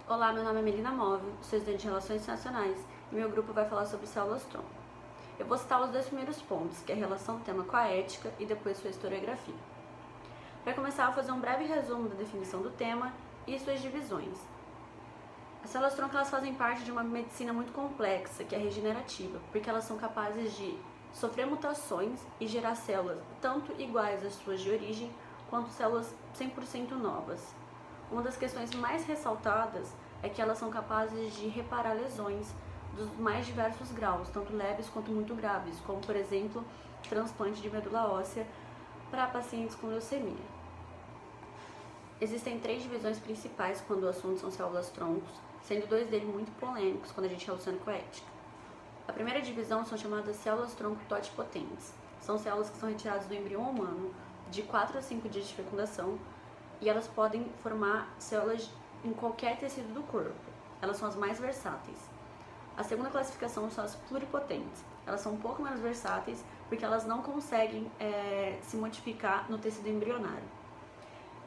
Olá, meu nome é Melina Móvel, sou estudante de Relações Internacionais e meu grupo vai falar sobre células-tronco. Eu vou citar os dois primeiros pontos, que é a relação do tema com a ética e depois sua historiografia. Para começar, eu vou fazer um breve resumo da definição do tema e suas divisões. As células-tronco elas fazem parte de uma medicina muito complexa, que é regenerativa, porque elas são capazes de sofrer mutações e gerar células tanto iguais às suas de origem, quanto células 100% novas. Uma das questões mais ressaltadas é que elas são capazes de reparar lesões dos mais diversos graus, tanto leves quanto muito graves, como, por exemplo, transplante de medula óssea para pacientes com leucemia. Existem 3 divisões principais quando o assunto são células-troncos, sendo 2 deles muito polêmicos quando a gente relaciona com a ética. A primeira divisão são chamadas células-tronco totipotentes. São células que são retiradas do embrião humano de 4 a 5 dias de fecundação, e elas podem formar células em qualquer tecido do corpo. Elas são as mais versáteis. A segunda classificação são as pluripotentes. Elas são um pouco menos versáteis porque elas não conseguem se modificar no tecido embrionário.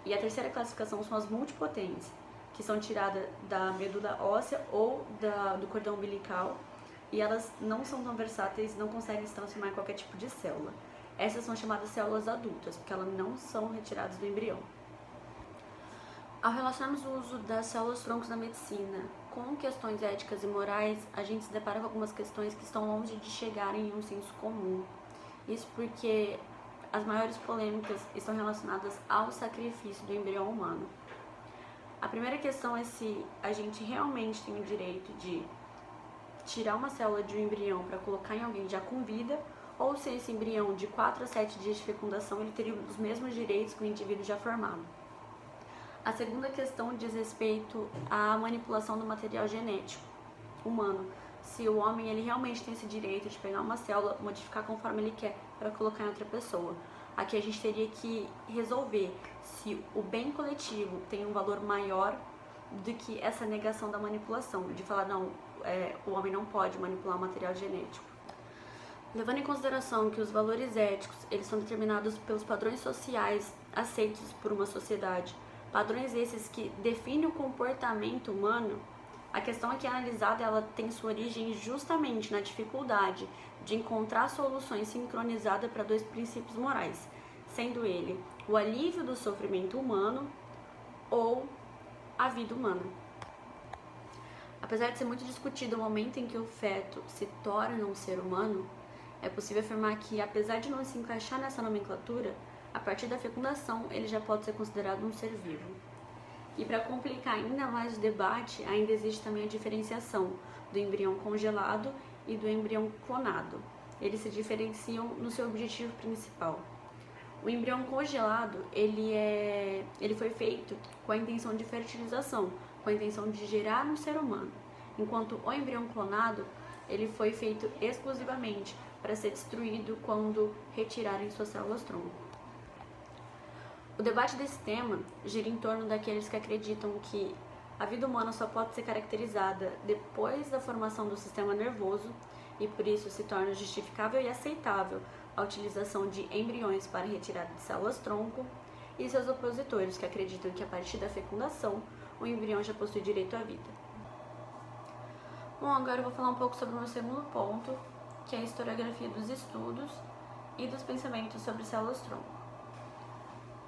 E a terceira classificação são as multipotentes, que são tiradas da medula óssea ou do cordão umbilical, e elas não são tão versáteis, não conseguem se transformar em qualquer tipo de célula. Essas são chamadas células adultas, porque elas não são retiradas do embrião. Ao relacionarmos o uso das células-troncos na medicina com questões éticas e morais, a gente se depara com algumas questões que estão longe de chegarem em um senso comum. Isso porque as maiores polêmicas estão relacionadas ao sacrifício do embrião humano. A primeira questão é se a gente realmente tem o direito de tirar uma célula de um embrião para colocar em alguém já com vida, ou se esse embrião de 4 a 7 dias de fecundação ele teria os mesmos direitos que o indivíduo já formado. A segunda questão diz respeito à manipulação do material genético humano. Se o homem ele realmente tem esse direito de pegar uma célula, modificar conforme ele quer para colocar em outra pessoa. Aqui a gente teria que resolver se o bem coletivo tem um valor maior do que essa negação da manipulação, de falar não, o homem não pode manipular o material genético. Levando em consideração que os valores éticos eles são determinados pelos padrões sociais aceitos por uma sociedade, padrões esses que definem o comportamento humano, a questão aqui analisada ela tem sua origem justamente na dificuldade de encontrar soluções sincronizadas para 2 princípios morais, sendo ele o alívio do sofrimento humano ou a vida humana. Apesar de ser muito discutido o momento em que o feto se torna um ser humano, é possível afirmar que, apesar de não se encaixar nessa nomenclatura, a partir da fecundação, ele já pode ser considerado um ser vivo. E para complicar ainda mais o debate, ainda existe também a diferenciação do embrião congelado e do embrião clonado. Eles se diferenciam no seu objetivo principal. O embrião congelado, ele foi feito com a intenção de fertilização, com a intenção de gerar um ser humano, enquanto o embrião clonado, ele foi feito exclusivamente para ser destruído quando retirarem suas células-tronco. O debate desse tema gira em torno daqueles que acreditam que a vida humana só pode ser caracterizada depois da formação do sistema nervoso e por isso se torna justificável e aceitável a utilização de embriões para retirada de células-tronco, e seus opositores que acreditam que a partir da fecundação o embrião já possui direito à vida. Bom, agora eu vou falar um pouco sobre o meu segundo ponto, que é a historiografia dos estudos e dos pensamentos sobre células-tronco.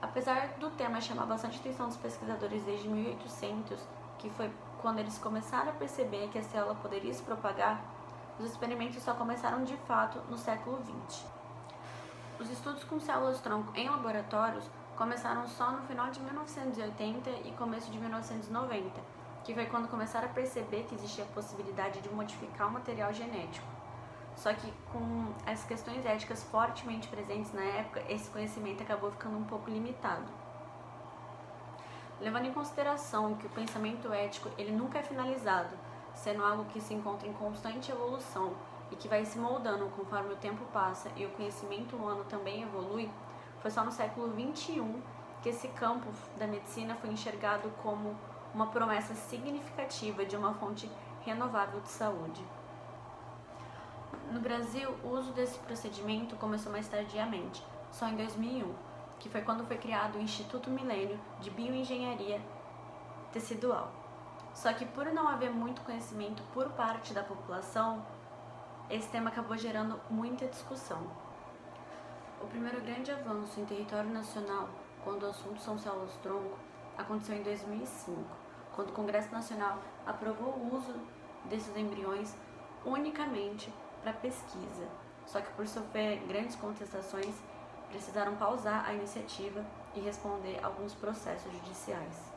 Apesar do tema chamar bastante atenção dos pesquisadores desde 1800, que foi quando eles começaram a perceber que a célula poderia se propagar, os experimentos só começaram de fato no século XX. Os estudos com células-tronco em laboratórios começaram só no final de 1980 e começo de 1990, que foi quando começaram a perceber que existia a possibilidade de modificar o material genético. Só que com as questões éticas fortemente presentes na época, esse conhecimento acabou ficando um pouco limitado. Levando em consideração que o pensamento ético ele nunca é finalizado, sendo algo que se encontra em constante evolução e que vai se moldando conforme o tempo passa e o conhecimento humano também evolui, foi só no século XXI que esse campo da medicina foi enxergado como uma promessa significativa de uma fonte renovável de saúde. No Brasil, o uso desse procedimento começou mais tardiamente, só em 2001, que foi quando foi criado o Instituto Milênio de Bioengenharia Tecidual. Só que por não haver muito conhecimento por parte da população, esse tema acabou gerando muita discussão. O primeiro grande avanço em território nacional, quando o assunto são células-tronco, aconteceu em 2005, quando o Congresso Nacional aprovou o uso desses embriões unicamente para pesquisa. Só que por sofrer grandes contestações, precisaram pausar a iniciativa e responder a alguns processos judiciais.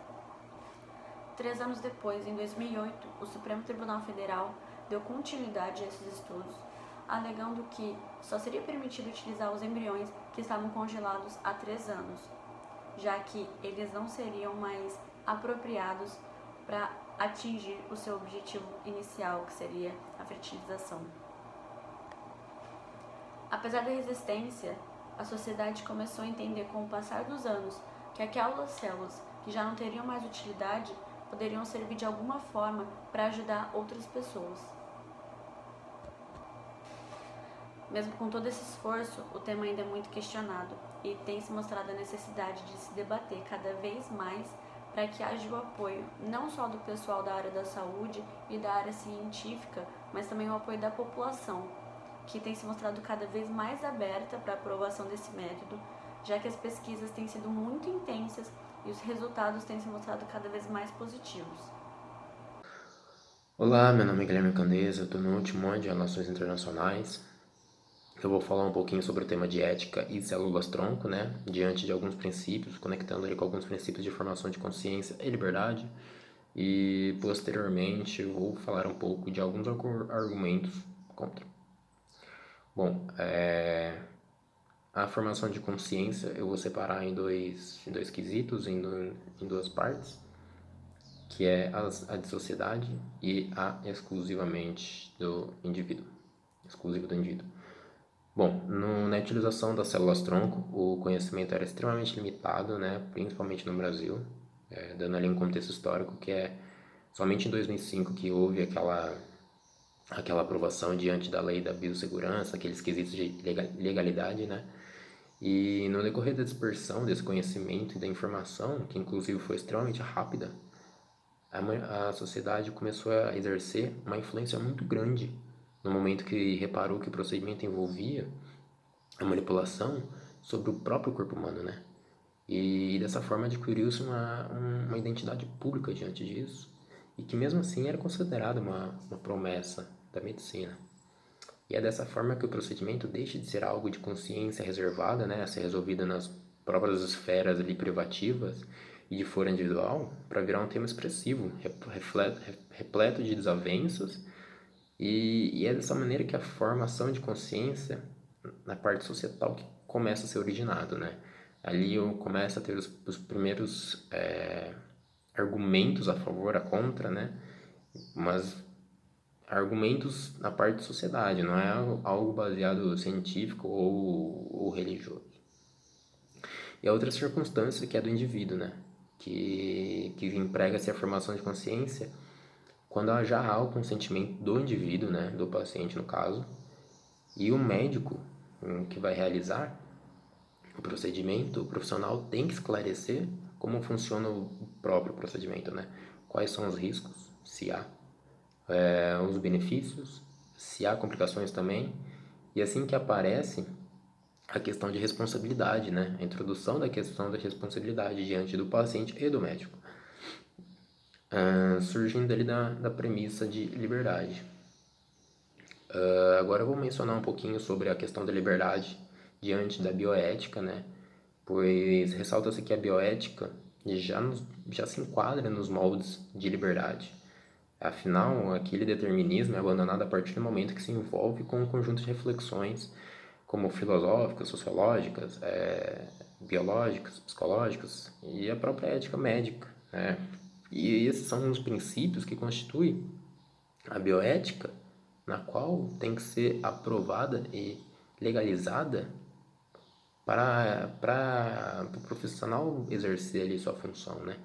3 anos depois, em 2008, o Supremo Tribunal Federal deu continuidade a esses estudos, alegando que só seria permitido utilizar os embriões que estavam congelados há 3 anos, já que eles não seriam mais apropriados para atingir o seu objetivo inicial, que seria a fertilização. Apesar da resistência, a sociedade começou a entender com o passar dos anos que aquelas células que já não teriam mais utilidade poderiam servir de alguma forma para ajudar outras pessoas. Mesmo com todo esse esforço, o tema ainda é muito questionado e tem se mostrado a necessidade de se debater cada vez mais para que haja o apoio não só do pessoal da área da saúde e da área científica, mas também o apoio da população, que tem se mostrado cada vez mais aberta para a aprovação desse método, já que as pesquisas têm sido muito intensas e os resultados têm se mostrado cada vez mais positivos. Olá, meu nome é Guilherme Candeza, eu estou no último ano de Relações Internacionais. Eu vou falar um pouquinho sobre o tema de ética e células-tronco, né? Diante de alguns princípios, conectando ele com alguns princípios de formação de consciência e liberdade. E, posteriormente, eu vou falar um pouco de alguns argumentos contra. Bom, a formação de consciência eu vou separar em dois quesitos, em duas partes, que é a de sociedade e a exclusivamente do indivíduo, exclusivo do indivíduo. Bom, na utilização das células-tronco, o conhecimento era extremamente limitado, né, principalmente no Brasil, dando ali um contexto histórico que é somente em 2005 que houve aquela aprovação diante da lei da biossegurança, aqueles quesitos de legalidade, né, e no decorrer da dispersão desse conhecimento e da informação, que inclusive foi extremamente rápida, a sociedade começou a exercer uma influência muito grande no momento que reparou que o procedimento envolvia a manipulação sobre o próprio corpo humano, né? E dessa forma adquiriu-se uma identidade pública diante disso, e que mesmo assim era considerada uma promessa da medicina. E é dessa forma que o procedimento deixa de ser algo de consciência reservada, né, a ser resolvida nas próprias esferas ali privativas e de fora individual, para virar um tema expressivo, repleto de desavenços, e é dessa maneira que a formação de consciência na parte societal que começa a ser originado, né? Ali eu começo a ter os primeiros argumentos a favor, a contra, né? Mas argumentos na parte de sociedade, não é algo baseado científico ou religioso. E a outra circunstância que é do indivíduo, né? Que emprega-se a formação de consciência quando já há o consentimento do indivíduo, né? Do paciente, no caso, e o médico que vai realizar o procedimento, o profissional tem que esclarecer como funciona o próprio procedimento, né? Quais são os riscos, se há, os benefícios, se há complicações também, e assim que aparece a questão de responsabilidade, né? A introdução da questão da responsabilidade diante do paciente e do médico, surgindo ali da premissa de liberdade. Agora eu vou mencionar um pouquinho sobre a questão da liberdade diante da bioética, né? Pois ressalta-se que a bioética já se enquadra nos moldes de liberdade. Afinal, aquele determinismo é abandonado a partir do momento que se envolve com um conjunto de reflexões como filosóficas, sociológicas, biológicas, psicológicas e a própria ética médica, né? E esses são os princípios que constituem a bioética, na qual tem que ser aprovada e legalizada para o profissional exercer ali sua função, né?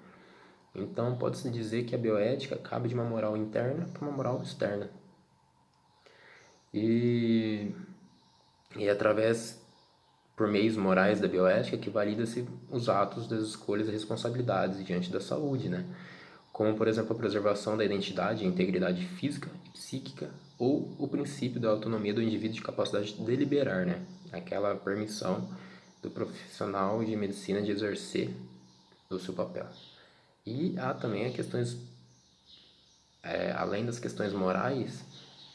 Então, pode-se dizer que a bioética cabe de uma moral interna para uma moral externa. E através, por meios morais da bioética, que valida-se os atos das escolhas e responsabilidades diante da saúde, né? como, por exemplo, a preservação da identidade e integridade física e psíquica, ou o princípio da autonomia do indivíduo de capacidade de deliberar, né? Aquela permissão do profissional de medicina de exercer o seu papel. E há também as questões, além das questões morais,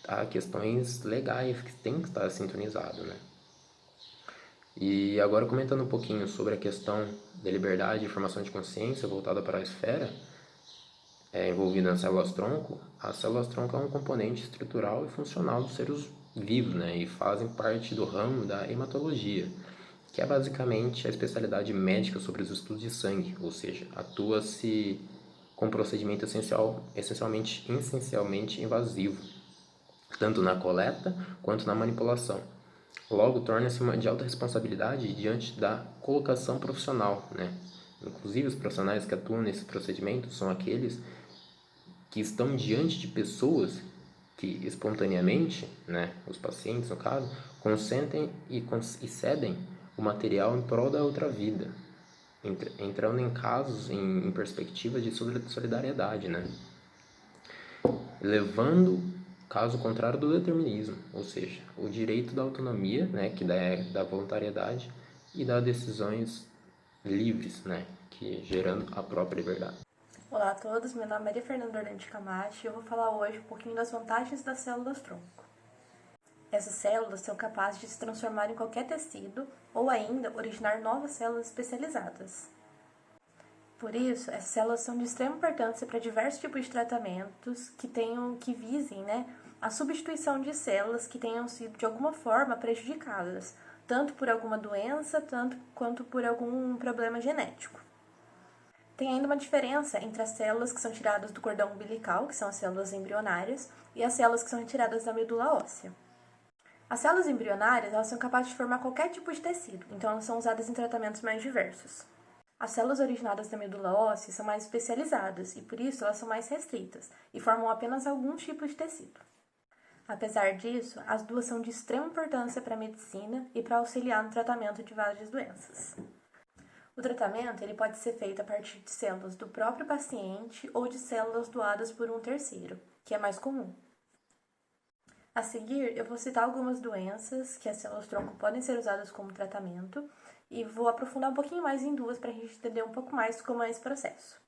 há questões legais que têm que estar sintonizadas, né? E agora comentando um pouquinho sobre a questão da liberdade e formação de consciência voltada para a esfera envolvida nas células-tronco, as células-tronco é um componente estrutural e funcional dos seres vivos, né? E fazem parte do ramo da hematologia, que é basicamente a especialidade médica sobre os estudos de sangue, ou seja, atua-se com procedimento essencialmente invasivo, tanto na coleta quanto na manipulação. Logo, torna-se uma de alta responsabilidade diante da colocação profissional, né? Inclusive, os profissionais que atuam nesse procedimento são aqueles que estão diante de pessoas que espontaneamente, né, os pacientes no caso, consentem e cedem o material em prol da outra vida, entrando em casos em perspectivas de solidariedade, né? Levando caso contrário do determinismo, ou seja, o direito da autonomia, né, que é da voluntariedade e das decisões livres, né, que gerando a própria liberdade. Olá a todos, meu nome é Maria Fernanda Orlando Camacho e eu vou falar hoje um pouquinho das vantagens das células-tronco. Essas células são capazes de se transformar em qualquer tecido ou ainda originar novas células especializadas. Por isso, essas células são de extrema importância para diversos tipos de tratamentos que visem, a substituição de células que tenham sido de alguma forma prejudicadas, tanto por alguma doença, tanto quanto por algum problema genético. Tem ainda uma diferença entre as células que são tiradas do cordão umbilical, que são as células embrionárias, e as células que são retiradas da medula óssea. As células embrionárias elas são capazes de formar qualquer tipo de tecido, então elas são usadas em tratamentos mais diversos. As células originadas da medula óssea são mais especializadas e, por isso, elas são mais restritas e formam apenas alguns tipos de tecido. Apesar disso, as duas são de extrema importância para a medicina e para auxiliar no tratamento de várias doenças. O tratamento ele pode ser feito a partir de células do próprio paciente ou de células doadas por um terceiro, que é mais comum. A seguir, eu vou citar algumas doenças que as células-tronco podem ser usadas como tratamento e vou aprofundar um pouquinho mais em duas para a gente entender um pouco mais como é esse processo.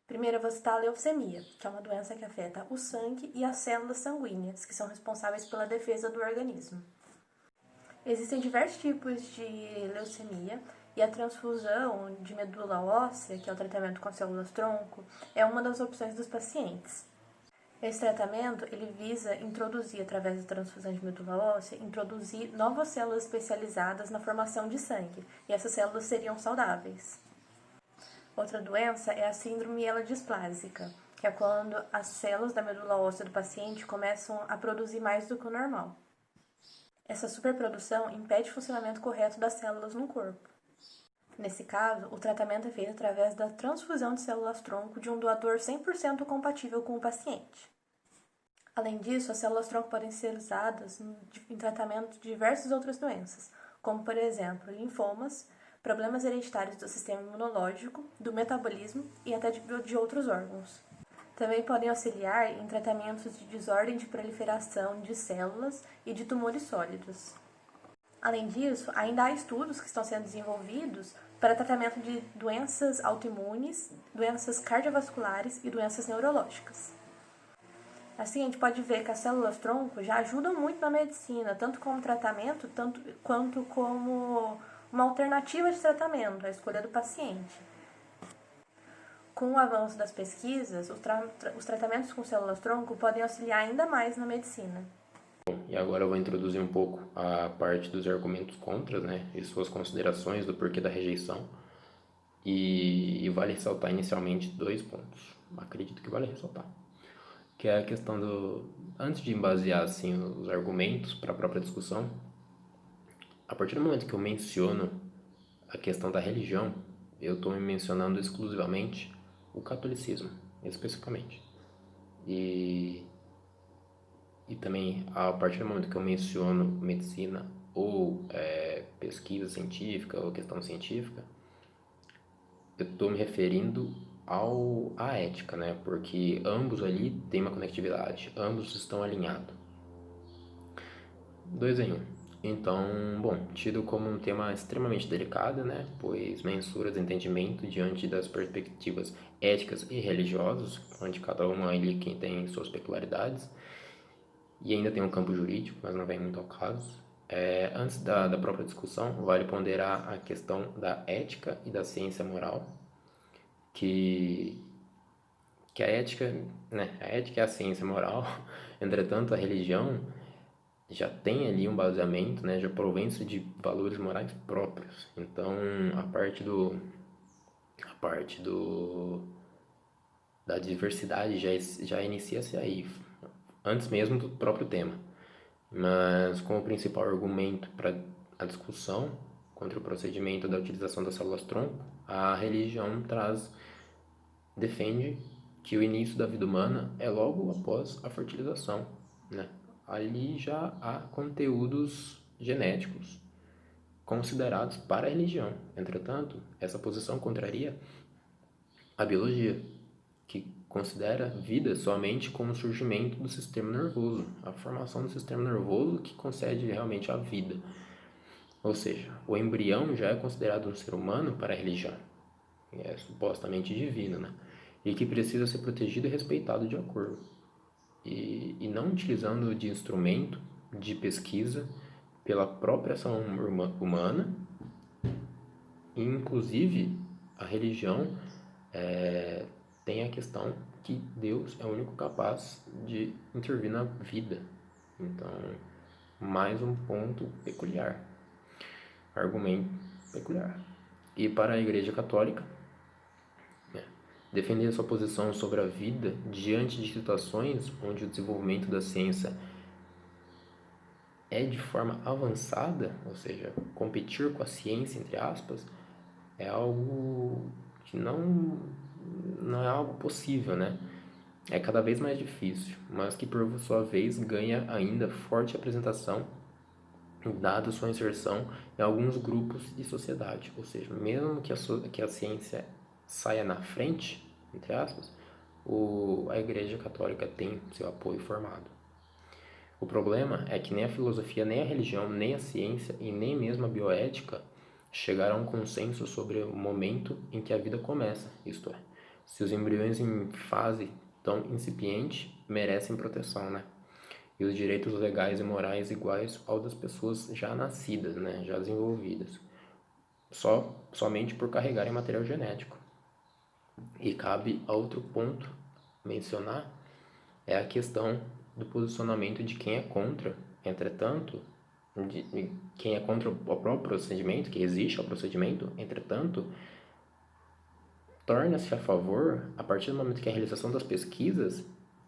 Primeiro, eu vou citar a leucemia, que é uma doença que afeta o sangue e as células sanguíneas, que são responsáveis pela defesa do organismo. Existem diversos tipos de leucemia e a transfusão de medula óssea, que é o tratamento com células-tronco, é uma das opções dos pacientes. Esse tratamento ele visa introduzir, através da transfusão de medula óssea, introduzir novas células especializadas na formação de sangue, e essas células seriam saudáveis. Outra doença é a síndrome mielodisplásica, que é quando as células da medula óssea do paciente começam a produzir mais do que o normal. Essa superprodução impede o funcionamento correto das células no corpo. Nesse caso, o tratamento é feito através da transfusão de células-tronco de um doador 100% compatível com o paciente. Além disso, as células-tronco podem ser usadas em tratamento de diversas outras doenças, como, por exemplo, linfomas, problemas hereditários do sistema imunológico, do metabolismo e até de outros órgãos. Também podem auxiliar em tratamentos de desordem de proliferação de células e de tumores sólidos. Além disso, ainda há estudos que estão sendo desenvolvidos para tratamento de doenças autoimunes, doenças cardiovasculares e doenças neurológicas. Assim, a gente pode ver que as células-tronco já ajudam muito na medicina, tanto como tratamento, quanto como uma alternativa de tratamento, a escolha do paciente. Com o avanço das pesquisas, os tratamentos com células-tronco podem auxiliar ainda mais na medicina. Bom, e agora eu vou introduzir um pouco a parte dos argumentos contra, né, e suas considerações do porquê da rejeição. E vale ressaltar inicialmente 2 pontos. Acredito que vale ressaltar. Que é a questão do... Antes de basear assim, os argumentos para a própria discussão, a partir do momento que eu menciono a questão da religião, eu estou mencionando exclusivamente o catolicismo, especificamente. E também, a partir do momento que eu menciono medicina ou pesquisa científica ou questão científica, eu estou me referindo à ética, né? Porque ambos ali têm uma conectividade, ambos estão alinhados. 2 em 1. Então, bom, tido como um tema extremamente delicado, né? Pois mensura desentendimento diante das perspectivas éticas e religiosas, onde cada uma ali quem tem suas peculiaridades, e ainda tem um campo jurídico, mas não vem muito ao caso. Antes da própria discussão, vale ponderar a questão da ética e da ciência moral, que a ética, né? A ética é a ciência moral, entretanto, a religião já tem ali um baseamento, né? Já provém-se de valores morais próprios. Então, a parte da diversidade já inicia-se aí, antes mesmo do próprio tema. Mas como principal argumento para a discussão contra o procedimento da utilização das células-tronco, a religião defende que o início da vida humana é logo após a fertilização, né? Ali já há conteúdos genéticos considerados para a religião. Entretanto, essa posição contraria a biologia, que considera vida somente como o surgimento do sistema nervoso, a formação do sistema nervoso que concede realmente a vida. Ou seja, o embrião já é considerado um ser humano para a religião, é supostamente divino, né? E que precisa ser protegido e respeitado de acordo. E não utilizando de instrumento de pesquisa pela própria ação humana, e inclusive a religião tem a questão que Deus é o único capaz de intervir na vida. Então, mais um ponto peculiar, argumento peculiar. E para a Igreja Católica, defender a sua posição sobre a vida diante de situações onde o desenvolvimento da ciência é de forma avançada, ou seja, competir com a ciência, entre aspas, é algo que não é algo possível, né? É cada vez mais difícil, mas que por sua vez ganha ainda forte apresentação dada sua inserção em alguns grupos e sociedade. Ou seja, mesmo que a ciência saia na frente, entre aspas, a Igreja Católica tem seu apoio formado. O problema é que nem a filosofia, nem a religião, nem a ciência e nem mesmo a bioética chegaram a um consenso sobre o momento em que a vida começa, isto é, se os embriões em fase tão incipiente merecem proteção, né? E os direitos legais e morais iguais ao das pessoas já nascidas, né? Já desenvolvidas, somente por carregarem material genético. E cabe a outro ponto mencionar, é a questão do posicionamento de quem é contra, entretanto, de quem é contra o próprio procedimento, que existe o procedimento, entretanto, torna-se a favor a partir do momento que a realização das pesquisas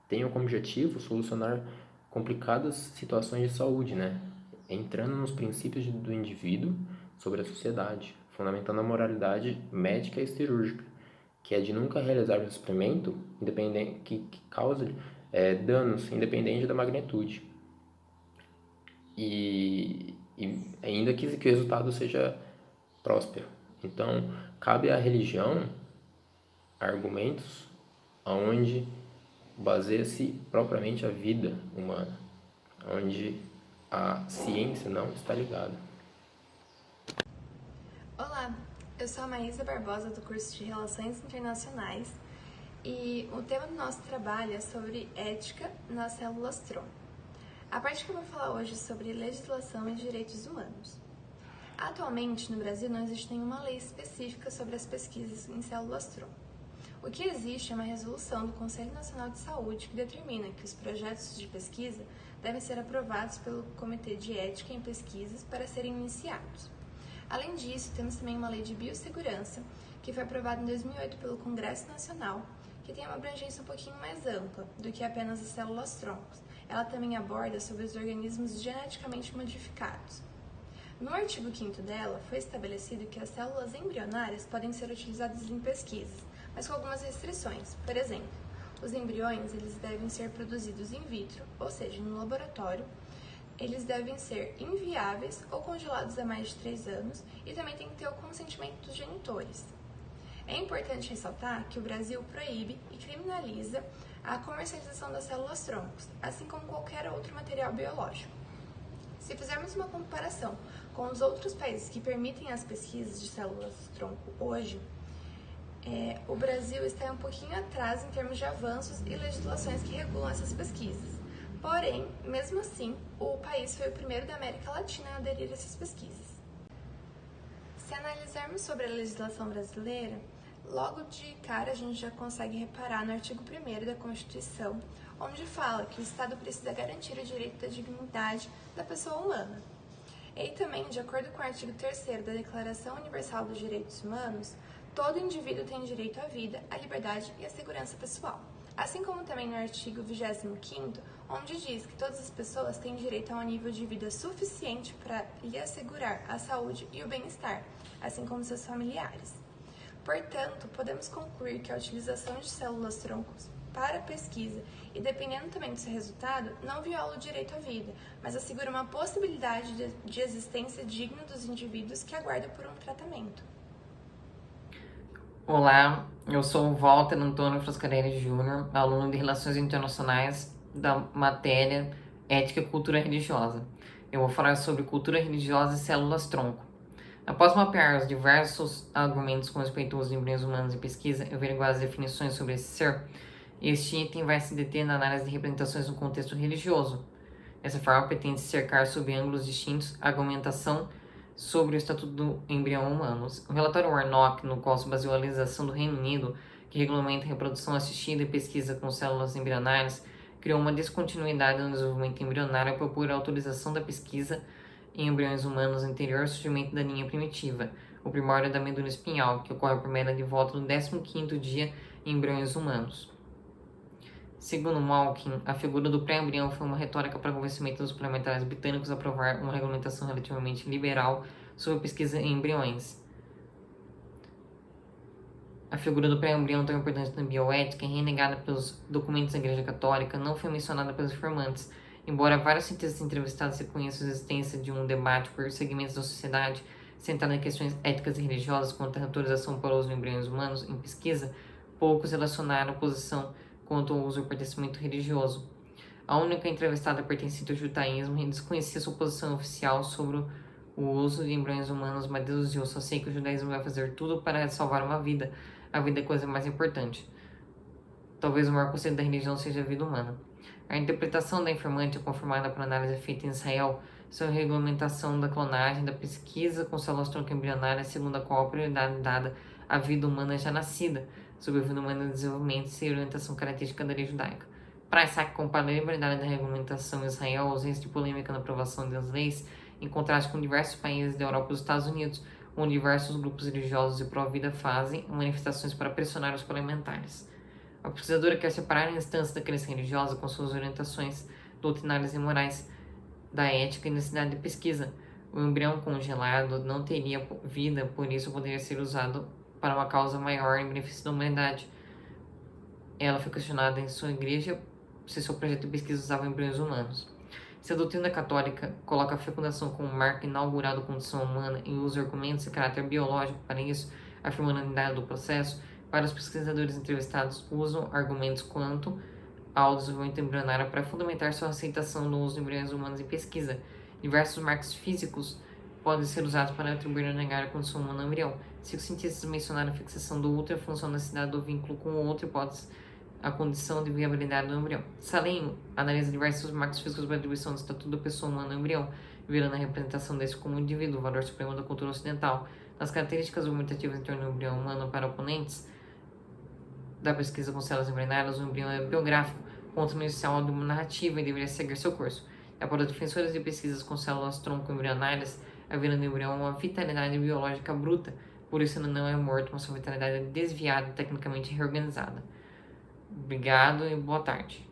tenha como objetivo solucionar complicadas situações de saúde, né? Entrando nos princípios do indivíduo sobre a sociedade, fundamentando a moralidade médica e cirúrgica, que é de nunca realizar um experimento independente que cause danos, independente da magnitude. E ainda que o resultado seja próspero. Então, cabe à religião argumentos onde baseia-se propriamente a vida humana, onde a ciência não está ligada. Olá, eu sou a Maísa Barbosa do curso de Relações Internacionais e o tema do nosso trabalho é sobre ética nas células-tronco. A parte que eu vou falar hoje é sobre legislação e direitos humanos. Atualmente, no Brasil, não existe nenhuma lei específica sobre as pesquisas em células-tronco. O que existe é uma resolução do Conselho Nacional de Saúde que determina que os projetos de pesquisa devem ser aprovados pelo Comitê de Ética em Pesquisas para serem iniciados. Além disso, temos também uma lei de biossegurança, que foi aprovada em 2008 pelo Congresso Nacional, que tem uma abrangência um pouquinho mais ampla do que apenas as células-troncos. Ela também aborda sobre os organismos geneticamente modificados. No artigo 5º dela, foi estabelecido que as células embrionárias podem ser utilizadas em pesquisas, mas com algumas restrições. Por exemplo, os embriões eles devem ser produzidos in vitro, ou seja, no laboratório. Eles devem ser inviáveis ou congelados há mais de 3 anos e também tem que ter o consentimento dos genitores. É importante ressaltar que o Brasil proíbe e criminaliza a comercialização das células-troncos, assim como qualquer outro material biológico. Se fizermos uma comparação com os outros países que permitem as pesquisas de células-tronco hoje, o Brasil está um pouquinho atrás em termos de avanços e legislações que regulam essas pesquisas. Porém, mesmo assim, o país foi o primeiro da América Latina a aderir a essas pesquisas. Se analisarmos sobre a legislação brasileira, logo de cara a gente já consegue reparar no artigo 1º da Constituição, onde fala que o Estado precisa garantir o direito da dignidade da pessoa humana. E também, de acordo com o artigo 3º da Declaração Universal dos Direitos Humanos, todo indivíduo tem direito à vida, à liberdade e à segurança pessoal. Assim como também no artigo 25º, onde diz que todas as pessoas têm direito a um nível de vida suficiente para lhe assegurar a saúde e o bem-estar, assim como seus familiares. Portanto, podemos concluir que a utilização de células-troncos para pesquisa e dependendo também do seu resultado, não viola o direito à vida, mas assegura uma possibilidade de existência digna dos indivíduos que aguardam por um tratamento. Olá, eu sou o Walter Antônio Frascarelli Júnior, aluno de Relações Internacionais da matéria Ética e Cultura Religiosa. Eu vou falar sobre cultura religiosa e células-tronco. Após mapear os diversos argumentos com respeito aos embriões humanos em pesquisa e averiguar as definições sobre esse ser, este item vai se deter na análise de representações no contexto religioso. Dessa forma, pretende cercar sob ângulos distintos a argumentação sobre o Estatuto do Embrião Humano. O relatório Warnock, no qual se baseou a legislação do Reino Unido, que regulamenta a reprodução assistida e pesquisa com células embrionárias, criou uma descontinuidade no desenvolvimento embrionário ao propor a autorização da pesquisa em embriões humanos anterior ao surgimento da linha primitiva, o primórdio da medula espinhal, que ocorre por média de volta no 15º dia em embriões humanos. Segundo Malkin, a figura do pré-embrião foi uma retórica para convencimento dos parlamentares britânicos a aprovar uma regulamentação relativamente liberal sobre a pesquisa em embriões. A figura do pré-embrião, tão importante na bioética, é renegada pelos documentos da Igreja Católica, não foi mencionada pelos informantes, embora vários cientistas entrevistados reconheçam a existência de um debate por segmentos da sociedade centrado em questões éticas e religiosas quanto à autorização para o uso de embriões humanos em pesquisa, poucos relacionaram a posição quanto ao uso do pertencimento religioso. A única entrevistada pertencente ao judaísmo desconhecia sua posição oficial sobre o uso de embriões humanos, mas deduziu: só sei que o judaísmo vai fazer tudo para salvar uma vida. A vida é a coisa mais importante. Talvez o maior conceito da religião seja a vida humana. A interpretação da informante é confirmada por análise feita em Israel sobre a regulamentação da clonagem, da pesquisa com células-tronco embrionárias, segundo a qual a prioridade dada à vida humana já nascida, sobre a vida humana em desenvolvimento e orientação característica da lei judaica. Price compara a liberalidade da regulamentação em Israel à ausência de polêmica na aprovação das leis, em contraste com diversos países da Europa e dos Estados Unidos, onde diversos grupos religiosos e pró-vida fazem manifestações para pressionar os parlamentares. A pesquisadora quer separar a instância da crença religiosa com suas orientações doutrinárias e morais da ética e necessidade de pesquisa. O embrião congelado não teria vida, por isso poderia ser usado para uma causa maior em benefício da humanidade. Ela foi questionada em sua igreja se seu projeto de pesquisa usava embriões humanos. Se a doutrina católica coloca a fecundação como marco inaugural da condição humana e usa argumentos de caráter biológico para isso, afirmando a unidade do processo, vários pesquisadores entrevistados usam argumentos quanto ao desenvolvimento embrionário para fundamentar sua aceitação do uso de embriões humanos em pesquisa. Diversos marcos físicos podem ser usados para atribuir ou negar a condição humana ao embrião. Se os cientistas mencionaram a fixação do útero, a função da necessidade do vínculo com o outro hipótese, a condição de viabilidade do embrião. Salem analisa diversos marcos físicos para a atribuição do estatuto da pessoa humana ao embrião, virando a representação desse como indivíduo, o valor supremo da cultura ocidental. Nas características argumentativas em torno do embrião humano para oponentes da pesquisa com células embrionárias, o embrião é biográfico, ponto inicial de uma narrativa e deveria seguir seu curso. Para os defensores de pesquisas com células-tronco embrionárias, a vida do embrião é uma vitalidade biológica bruta, por isso não é morto, mas sua vitalidade é desviada e tecnicamente reorganizada. Obrigado e boa tarde.